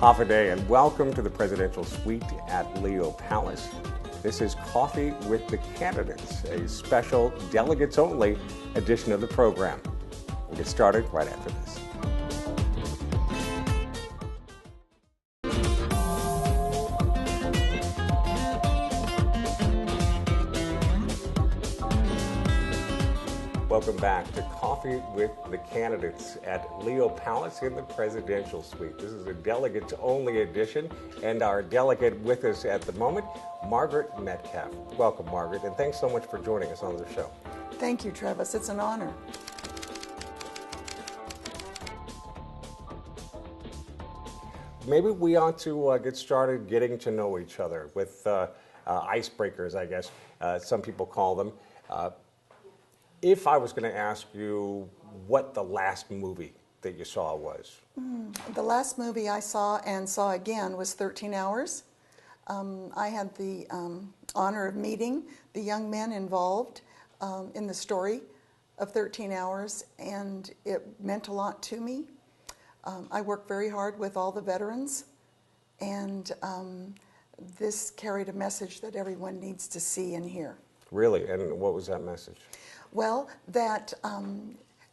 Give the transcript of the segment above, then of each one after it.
Half a day, and welcome to the presidential suite at Leo Palace. This is Coffee with the Candidates, a special delegates-only edition of the program. We'll get started right after this. Welcome back to Coffee with the Candidates at Leo Palace in the presidential suite. This is a delegates-only edition, and our delegate with us at the moment, Margaret Metcalf. Welcome, Margaret, and thanks so much for joining us on the show. Thank you, Travis. It's an honor. Maybe we ought to get started getting to know each other with icebreakers, I guess some people call them. If I was going to ask you what the last movie that you saw was. The last movie I saw and saw again was 13 Hours. I had the honor of meeting the young men involved in the story of 13 Hours, and it meant a lot to me. I work very hard with all the veterans, and this carried a message that everyone needs to see and hear. Really? And what was that message? Well, that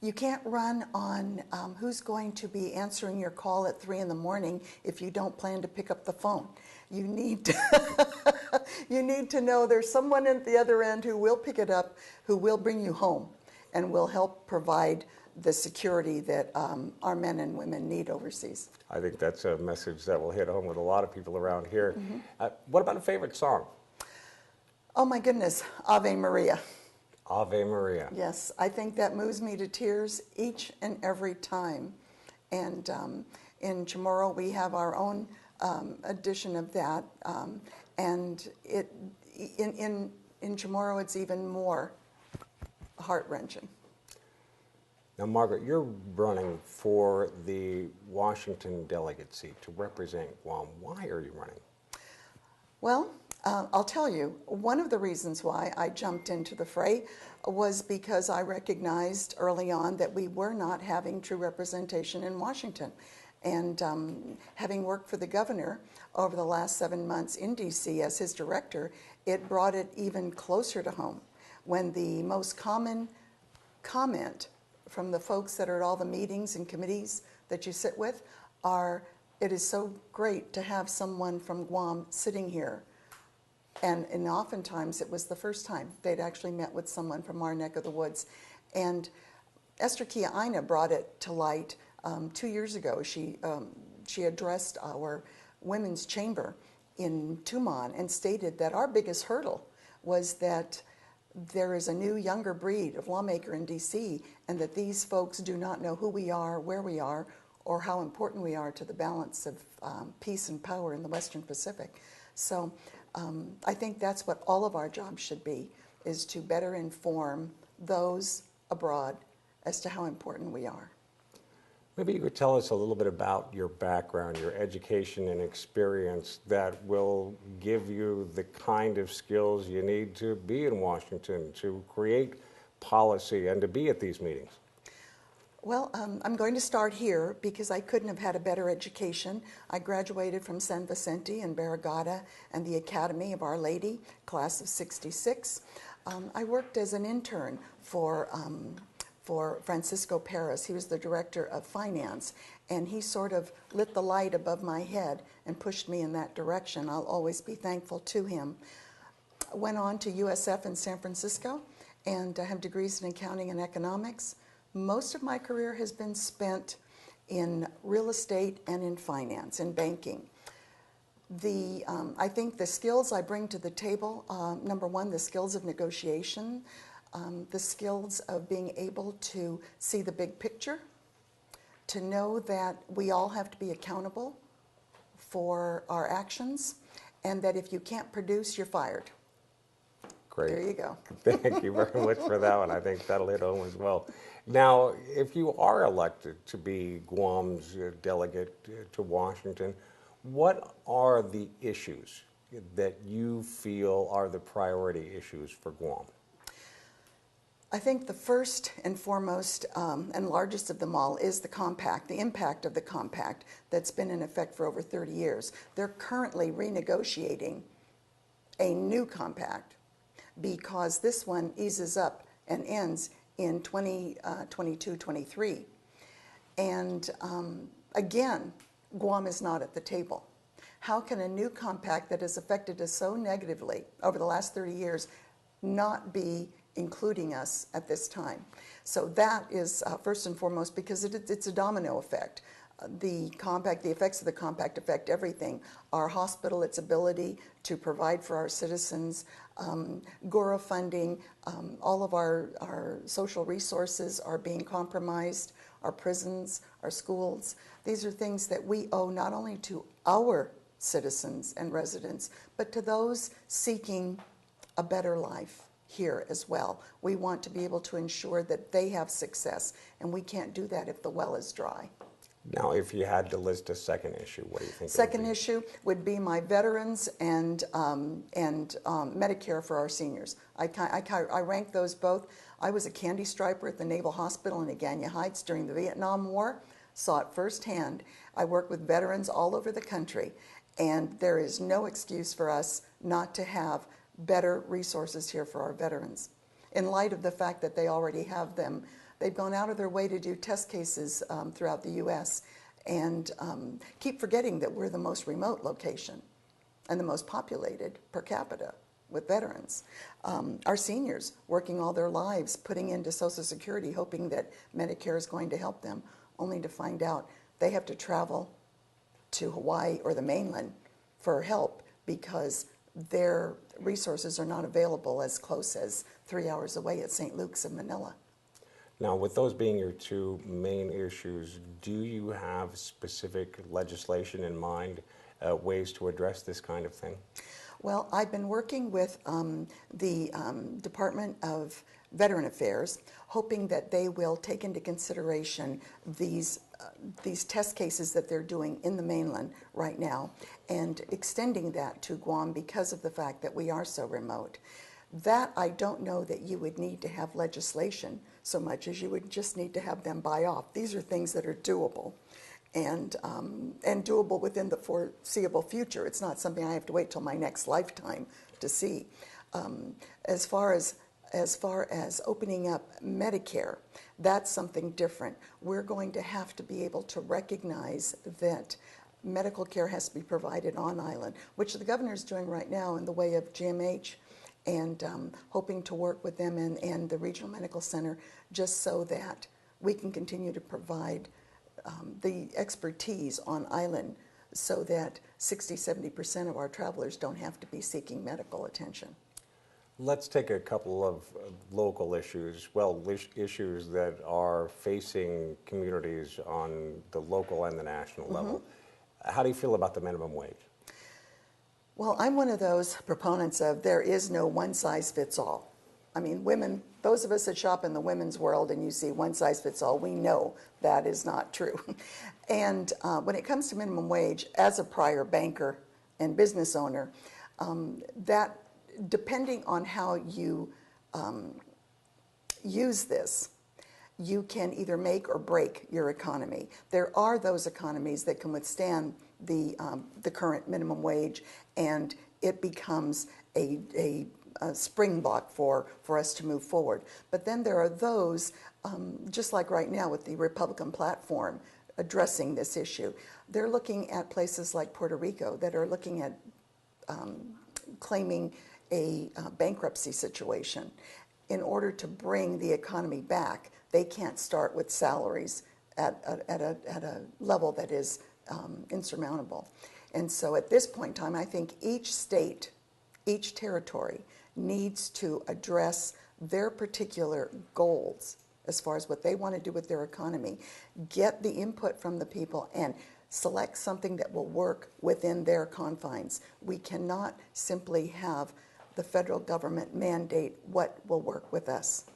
you can't run on who's going to be answering your call at 3 in the morning if you don't plan to pick up the phone. You need to, you need to know there's someone at the other end who will pick it up, who will bring you home, and will help provide the security that our men and women need overseas. I think that's a message that will hit home with a lot of people around here. What about a favorite song? Oh my goodness, Ave Maria. Ave Maria. Yes, I think that moves me to tears each and every time. And in Chamorro, we have our own edition of that. And in Chamorro, it's even more heart-wrenching. Now, Margaret, you're running for the Washington delegate seat to represent Guam. Why are you running? Well, I'll tell you, one of the reasons why I jumped into the fray was because I recognized early on that we were not having true representation in Washington. And having worked for the governor over the last 7 months in D.C. as his director, it brought it even closer to home. When the most common comment from the folks that are at all the meetings and committees that you sit with are, "It is so great to have someone from Guam sitting here." And oftentimes it was the first time they'd actually met with someone from our neck of the woods. And Esther Kia-Ina brought it to light 2 years ago. She addressed our women's chamber in Tumon and stated that our biggest hurdle was that there is a new, younger breed of lawmaker in D.C., and that these folks do not know who we are, where we are, or how important we are to the balance of peace and power in the Western Pacific. So I think that's what all of our jobs should be, is to better inform those abroad as to how important we are. Maybe you could tell us a little bit about your background, your education and experience that will give you the kind of skills you need to be in Washington, to create policy and to be at these meetings. Well, I'm going to start here because I couldn't have had a better education. I graduated from San Vicente and Barragata and the Academy of Our Lady, class of '66. I worked as an intern for Francisco Perez. He was the director of finance, and he sort of lit the light above my head and pushed me in that direction. I'll always be thankful to him. I went on to USF in San Francisco, and I have degrees in accounting and economics. Most of my career has been spent in real estate and in finance, in banking. I think the skills I bring to the table, number one, the skills of negotiation, the skills of being able to see the big picture, to know that we all have to be accountable for our actions, and that if you can't produce, you're fired. Great. There you go. Thank you very much for that one. I think that'll hit home as well. Now, if you are elected to be Guam's delegate to Washington, what are the issues that you feel are the priority issues for Guam? I think the first and foremost and largest of them all is the compact, the impact of the compact that's been in effect for over 30 years. They're currently renegotiating a new compact because this one eases up and ends in 2022-23. And again, Guam is not at the table. How can a new compact that has affected us so negatively over the last 30 years not be including us at this time? So that is first and foremost because it's a domino effect. The effects of the compact affect everything. Our hospital, its ability to provide for our citizens, GORA funding, all of our social resources are being compromised, our prisons, our schools. These are things that we owe not only to our citizens and residents, but to those seeking a better life here as well. We want to be able to ensure that they have success, and we can't do that if the well is dry. Now, if you had to list a second issue, what do you think? Second issue would be my veterans and Medicare for our seniors. I rank those both. I was a candy striper at the Naval Hospital in Agana Heights during the Vietnam War, saw it firsthand. I work with veterans all over the country, and there is no excuse for us not to have better resources here for our veterans. In light of the fact that they already have them, they've gone out of their way to do test cases throughout the U.S. and keep forgetting that we're the most remote location and the most populated per capita with veterans. Our seniors working all their lives, putting into Social Security, hoping that Medicare is going to help them, only to find out they have to travel to Hawaii or the mainland for help because their resources are not available as close as 3 hours away at St. Luke's in Manila. Now, with those being your two main issues, do you have specific legislation in mind, ways to address this kind of thing? Well, I've been working with the Department of Veteran Affairs, hoping that they will take into consideration these test cases that they're doing in the mainland right now and extending that to Guam because of the fact that we are so remote. That I don't know that you would need to have legislation so much as you would just need to have them buy off. These are things that are doable and doable within the foreseeable future. It's not something I have to wait till my next lifetime to see. As far as opening up Medicare, that's something different. We're going to have to be able to recognize that medical care has to be provided on island, which the governor is doing right now in the way of GMH, and hoping to work with them and the Regional Medical Center just so that we can continue to provide the expertise on island so that 60-70% of our travelers don't have to be seeking medical attention. Let's take a couple of local issues, issues that are facing communities on the local and the national level. How do you feel about the minimum wage? Well, I'm one of those proponents of there is no one size fits all. I mean, women, those of us that shop in the women's world and you see one size fits all, we know that is not true. And when it comes to minimum wage, as a prior banker and business owner, that depending on how you use this, you can either make or break your economy. There are those economies that can withstand the current minimum wage, and it becomes a springbok for us to move forward. But then there are those, just like right now with the Republican platform addressing this issue, they're looking at places like Puerto Rico that are looking at claiming a bankruptcy situation. In order to bring the economy back, they can't start with salaries at a level that is insurmountable. And so at this point in time, I think each state, each territory needs to address their particular goals as far as what they want to do with their economy, get the input from the people, and select something that will work within their confines. We cannot simply have the federal government mandate what will work with us.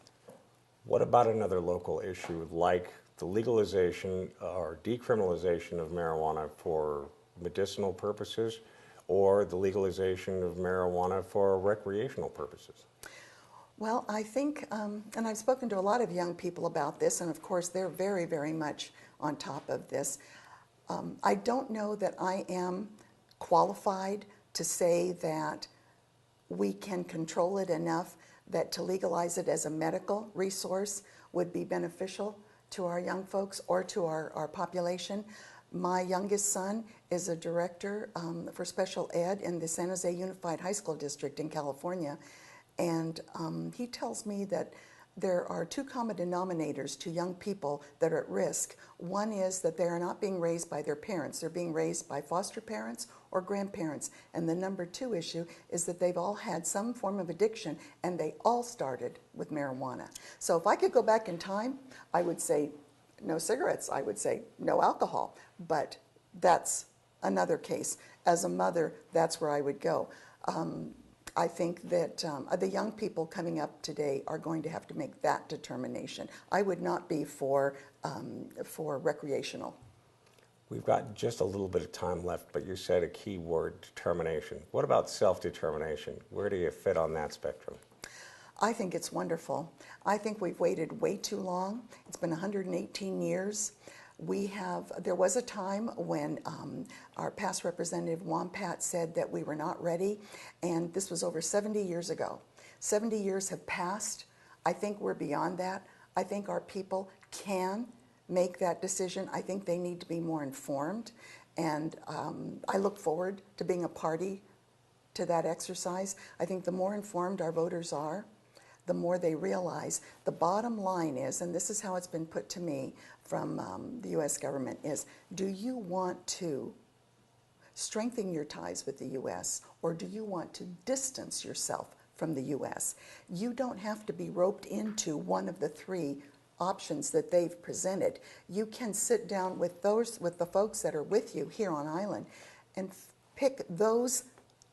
What about another local issue like the legalization or decriminalization of marijuana for medicinal purposes or the legalization of marijuana for recreational purposes? Well, I think, and I've spoken to a lot of young people about this, and of course they're very, very much on top of this. I don't know that I am qualified to say that we can control it enough that to legalize it as a medical resource would be beneficial to our young folks or to our population. My youngest son is a director for special ed in the San Jose Unified High School District in California. And he tells me that there are two common denominators to young people that are at risk. One is that they are not being raised by their parents. They're being raised by foster parents or grandparents. And the number two issue is that they've all had some form of addiction, and they all started with marijuana. So if I could go back in time, I would say no cigarettes. I would say no alcohol. But that's another case. As a mother, that's where I would go. I think that the young people coming up today are going to have to make that determination. I would not be for recreational. We've got just a little bit of time left, but you said a key word, determination. What about self-determination? Where do you fit on that spectrum? I think it's wonderful. I think we've waited way too long. It's been 118 years. There was a time when our past representative Wampat said that we were not ready, and this was over 70 years ago. 70 years have passed. I think we're beyond that. I think our people can make that decision. I think they need to be more informed, and I look forward to being a party to that exercise. I think the more informed our voters are, the more they realize. The bottom line is, and this is how it's been put to me from the U.S. government, is do you want to strengthen your ties with the U.S. or do you want to distance yourself from the U.S.? You don't have to be roped into one of the three options that they've presented. You can sit down with the folks that are with you here on island and pick those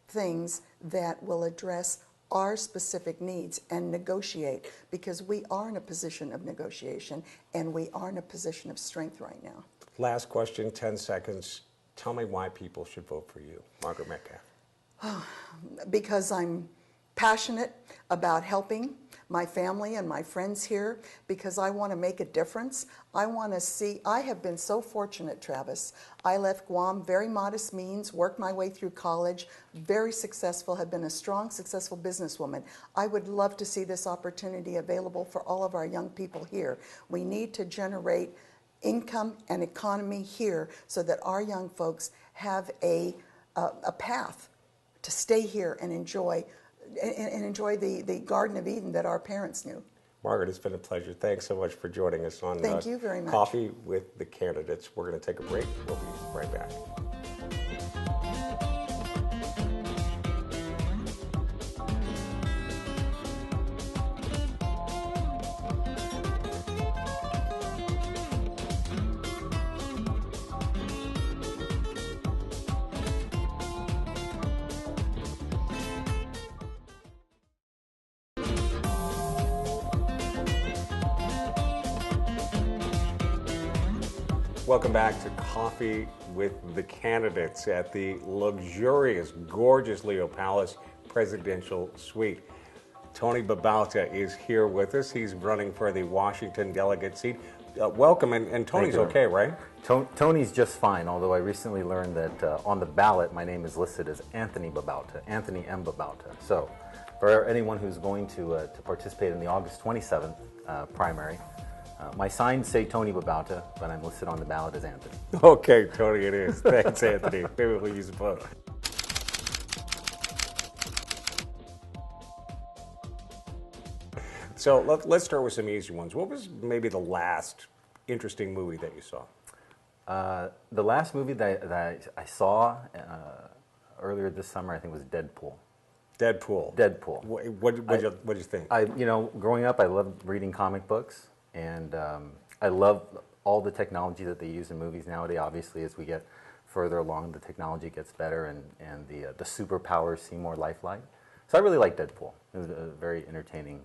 things that will address our specific needs and negotiate, because we are in a position of negotiation and we are in a position of strength right now. Last question, 10 seconds. Tell me why people should vote for you, Margaret Metcalf. Because I'm passionate about helping my family and my friends here, because I want to make a difference. I want to see, I have been so fortunate, Travis. I left Guam, very modest means, worked my way through college, very successful, have been a strong, successful businesswoman. I would love to see this opportunity available for all of our young people here. We need to generate income and economy here so that our young folks have a path to stay here and enjoy the Garden of Eden that our parents knew. Margaret, it's been a pleasure. Thanks so much for joining us on Thank you very much. Coffee with the Candidates. We're going to take a break. We'll be right back. Welcome back to Coffee with the Candidates at the luxurious, gorgeous Leo Palace Presidential Suite. Tony Babauta is here with us. He's running for the Washington delegate seat. Welcome, and Tony's okay, right? Tony's just fine, although I recently learned that on the ballot my name is listed as Anthony Babauta, Anthony M. Babauta. So for anyone who's going to participate in the August 27th primary, my signs say Tony Babauta, but I'm listed on the ballot as Anthony. Okay, Tony, it is. Thanks, Anthony. Maybe we'll use a vote. So let's start with some easy ones. What was maybe the last interesting movie that you saw? The last movie that I saw earlier this summer, I think, was Deadpool. Deadpool. What did you think? Growing up, I loved reading comic books. And I love all the technology that they use in movies nowadays. Obviously, as we get further along, the technology gets better and the superpowers seem more lifelike. So I really liked Deadpool. It was a very entertaining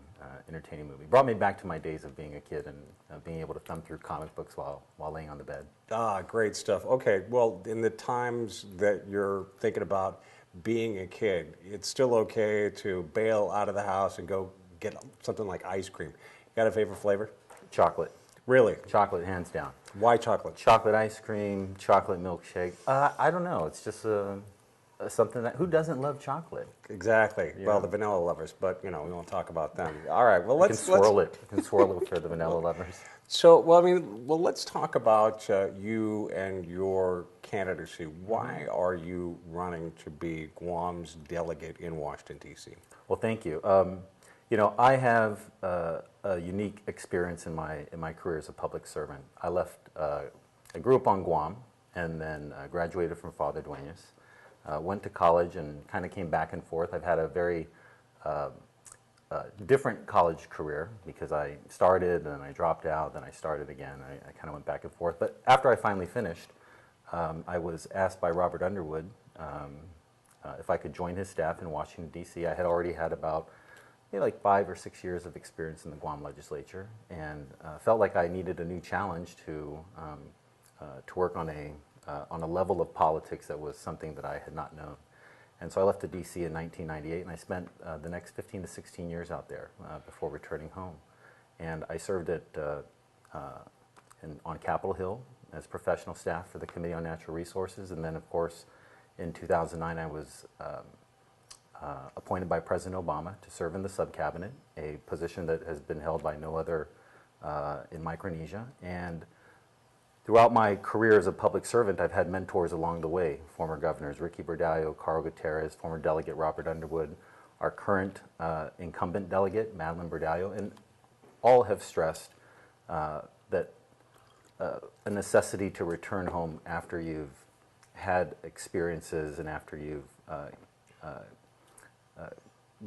movie. Brought me back to my days of being a kid and being able to thumb through comic books while laying on the bed. Ah, great stuff. Okay, well, in the times that you're thinking about being a kid, it's still okay to bail out of the house and go get something like ice cream. Got a favorite flavor? Chocolate. Really? Chocolate, hands down. Why chocolate? Chocolate ice cream, chocolate milkshake. I don't know. It's just something that, who doesn't love chocolate? Exactly. Yeah. Well, the vanilla lovers, but we won't talk about them. All right. Well, You can swirl it. You can swirl it for the vanilla lovers. So, let's talk about you and your candidacy. Why are you running to be Guam's delegate in Washington, D.C.? Well, thank you. I have a unique experience in my career as a public servant. I grew up on Guam and then graduated from Father Dueñas. Went to college and kind of came back and forth. I've had a very different college career because I started and then I dropped out, then I started again. I kind of went back and forth. But after I finally finished, I was asked by Robert Underwood if I could join his staff in Washington, D.C. I had already had about like 5 or 6 years of experience in the Guam legislature, and felt like I needed a new challenge to work on a level of politics that was something that I had not known. And so I left to D.C. in 1998, and I spent the next 15 to 16 years out there before returning home. And I served on Capitol Hill as professional staff for the Committee on Natural Resources, and then, of course, in 2009, I was appointed by President Obama to serve in the sub-cabinet, a position that has been held by no other in Micronesia. And throughout my career as a public servant, I've had mentors along the way, former governors Ricky Berdallo, Carl Gutierrez, former delegate Robert Underwood, our current incumbent delegate, Madeline Berdallo, and all have stressed that a necessity to return home after you've had experiences and after you've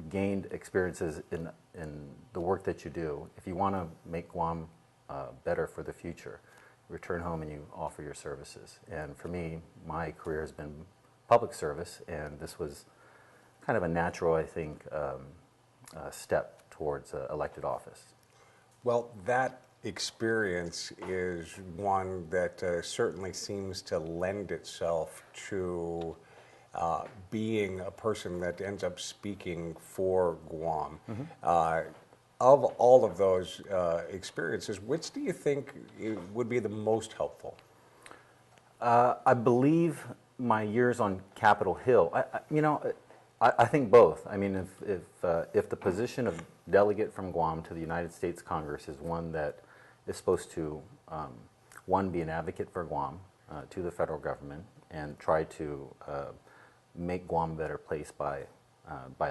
gained experiences in the work that you do. If you want to make Guam better for the future, return home and you offer your services. And for me, my career has been public service, and this was kind of a natural, I think, step towards elected office. Well, that experience is one that certainly seems to lend itself to being a person that ends up speaking for Guam. Mm-hmm. Of all of those experiences, which do you think would be the most helpful? I believe my years on Capitol Hill. I think both. I mean, if the position of delegate from Guam to the United States Congress is one that is supposed to, one, be an advocate for Guam to the federal government and try to make Guam a better place by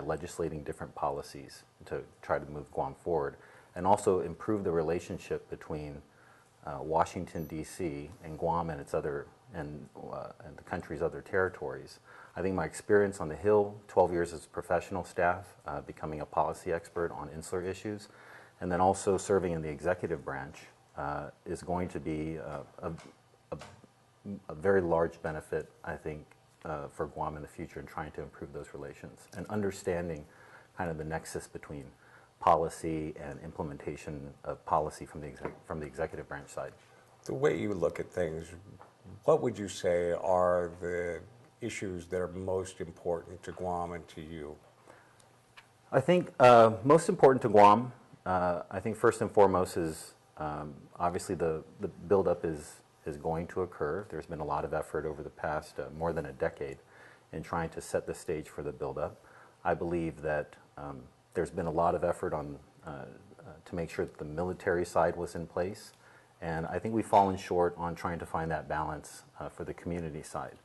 legislating different policies to try to move Guam forward, and also improve the relationship between Washington, D.C. and Guam and its other and the country's other territories. I think my experience on the Hill, 12 years as professional staff, becoming a policy expert on insular issues, and then also serving in the executive branch is going to be a very large benefit, I think, for Guam in the future in trying to improve those relations and understanding kind of the nexus between policy and implementation of policy from the executive branch side. The way you look at things, what would you say are the issues that are most important to Guam and to you? I think most important to Guam, I think first and foremost is obviously the buildup is going to occur. There's been a lot of effort over the past more than a decade in trying to set the stage for the buildup. I believe that there's been a lot of effort to make sure that the military side was in place, and I think we've fallen short on trying to find that balance for the community side.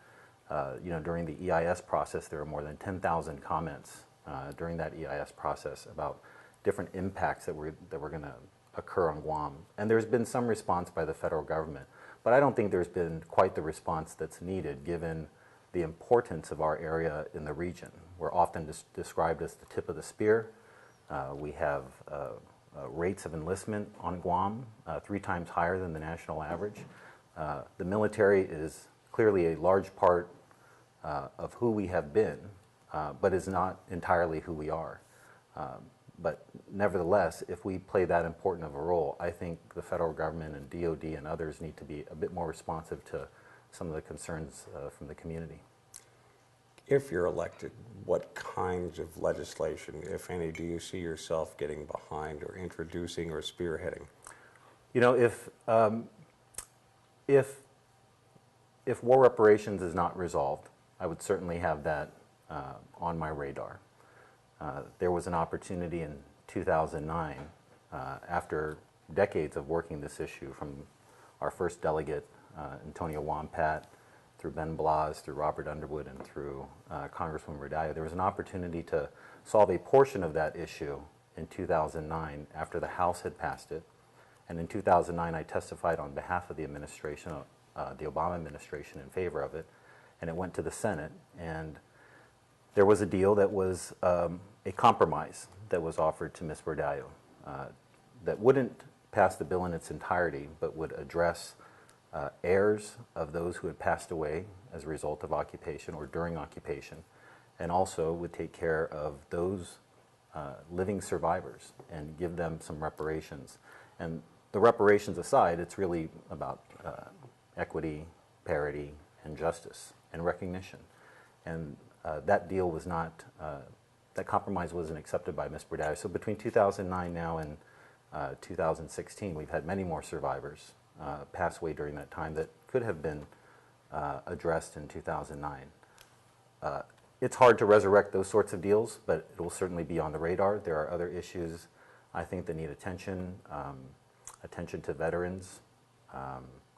During the EIS process, there were more than 10,000 comments during that EIS process about different impacts that were going to occur on Guam, and there's been some response by the federal government. But I don't think there's been quite the response that's needed given the importance of our area in the region. We're often described as the tip of the spear. We have rates of enlistment on Guam 3 times higher than the national average. The military is clearly a large part of who we have been, but is not entirely who we are. But nevertheless, if we play that important of a role, I think the federal government and DOD and others need to be a bit more responsive to some of the concerns from the community. If you're elected, what kinds of legislation, if any, do you see yourself getting behind or introducing or spearheading? You know, if war reparations is not resolved, I would certainly have that on my radar. There was an opportunity in 2009, after decades of working this issue, from our first delegate, Antonio Wampat, through Ben Blas, through Robert Underwood, and through Congresswoman Redalia, there was an opportunity to solve a portion of that issue in 2009 after the House had passed it. And in 2009, I testified on behalf of the administration, the Obama administration, in favor of it, and it went to the Senate. And there was a deal that was a compromise that was offered to Ms. Redalia that wouldn't pass the bill in its entirety, but would address heirs of those who had passed away as a result of occupation or during occupation, and also would take care of those living survivors and give them some reparations. And the reparations aside, it's really about equity, parity, and justice and recognition. And that deal was not, that compromise wasn't accepted by Ms. Redalia. So between 2009 now and 2016, we've had many more survivors pass away during that time that could have been addressed in 2009. It's hard to resurrect those sorts of deals, but it will certainly be on the radar. There are other issues, I think, that need attention, attention to veterans,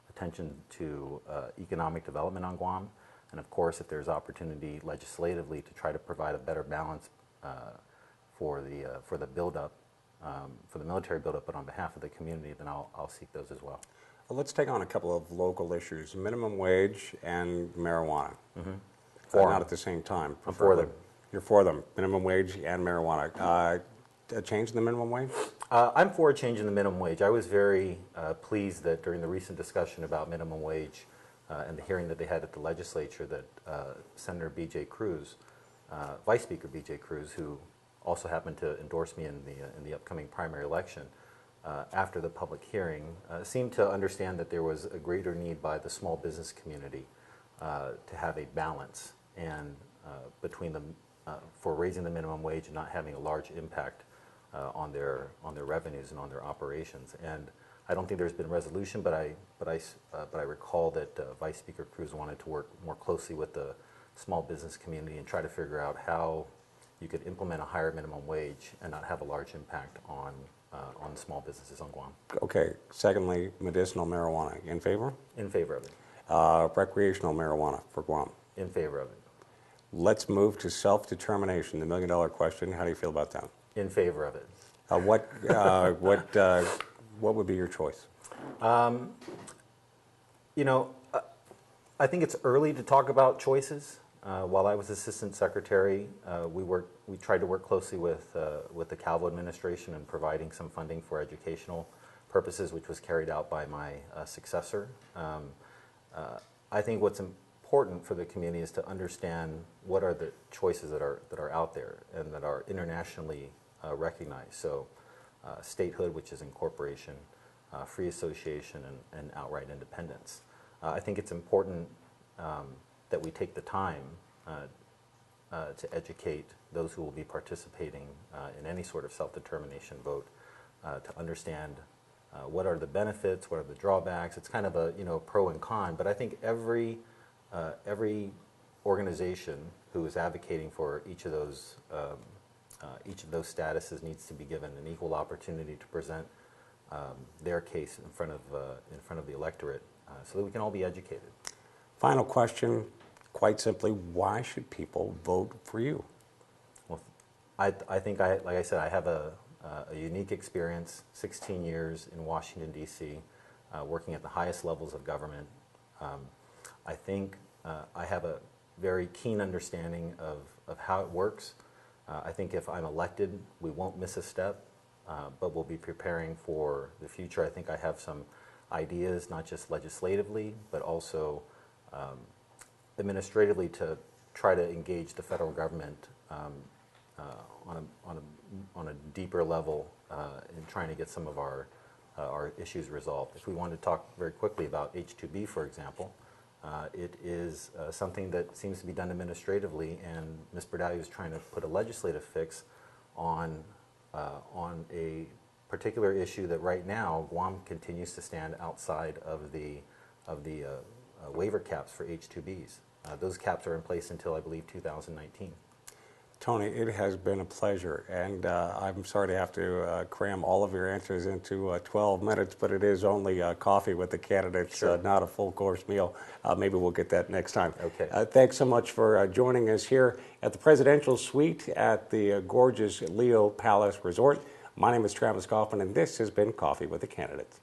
attention to economic development on Guam, and of course, if there's opportunity legislatively to try to provide a better balance for the buildup, for the military buildup, but on behalf of the community, then I'll seek those as well. Well, let's take on a couple of local issues: minimum wage and marijuana. Mm-hmm. Not at the same time. I'm for them. You're for them. Minimum wage and marijuana. A change in the minimum wage? I'm for a change in the minimum wage. I was very pleased that during the recent discussion about minimum wage and the hearing that they had at the legislature, that Senator B.J. Cruz, Vice Speaker B.J. Cruz, who also happened to endorse me in the upcoming primary election, after the public hearing, seemed to understand that there was a greater need by the small business community to have a balance and between them for raising the minimum wage and not having a large impact on their revenues and on their operations. And I don't think there's been resolution, but I recall that Vice Speaker Cruz wanted to work more closely with the small business community and try to figure out how you could implement a higher minimum wage and not have a large impact on small businesses on Guam. Okay. Secondly, medicinal marijuana. In favor? In favor of it. Recreational marijuana for Guam. In favor of it. Let's move to self-determination, the million-dollar question. How do you feel about that? In favor of it. What would be your choice? You know, I think it's early to talk about choices. While I was assistant secretary, we tried to work closely with the Calvo administration in providing some funding for educational purposes, which was carried out by my successor. I think what's important for the community is to understand what are the choices that are out there and that are internationally recognized. So statehood, which is incorporation, free association, and outright independence. I think it's important that we take the time to educate those who will be participating in any sort of self-determination vote to understand what are the benefits, what are the drawbacks. It's kind of a pro and con, but I think every organization who is advocating for each of those statuses needs to be given an equal opportunity to present their case in front of the electorate, so that we can all be educated. Final question, quite simply, why should people vote for you? Well, I think, like I said, I have a unique experience, 16 years in Washington, D.C., working at the highest levels of government. I think I have a very keen understanding of how it works. I think if I'm elected, we won't miss a step, but we'll be preparing for the future. I think I have some ideas, not just legislatively, but also administratively, to try to engage the federal government on a deeper level in trying to get some of our issues resolved. If we want to talk very quickly about H-2B, for example, It is something that seems to be done administratively, and Ms. Berdali is trying to put a legislative fix on a particular issue that right now Guam continues to stand outside of the waiver caps for H-2Bs. Those caps are in place until, I believe, 2019. Tony, it has been a pleasure, and I'm sorry to have to cram all of your answers into 12 minutes, but it is only coffee with the candidates, Sure. not a full-course meal. Maybe we'll get that next time. Okay. Thanks so much for joining us here at the Presidential Suite at the gorgeous Leo Palace Resort. My name is Travis Kaufman, and this has been Coffee with the Candidates.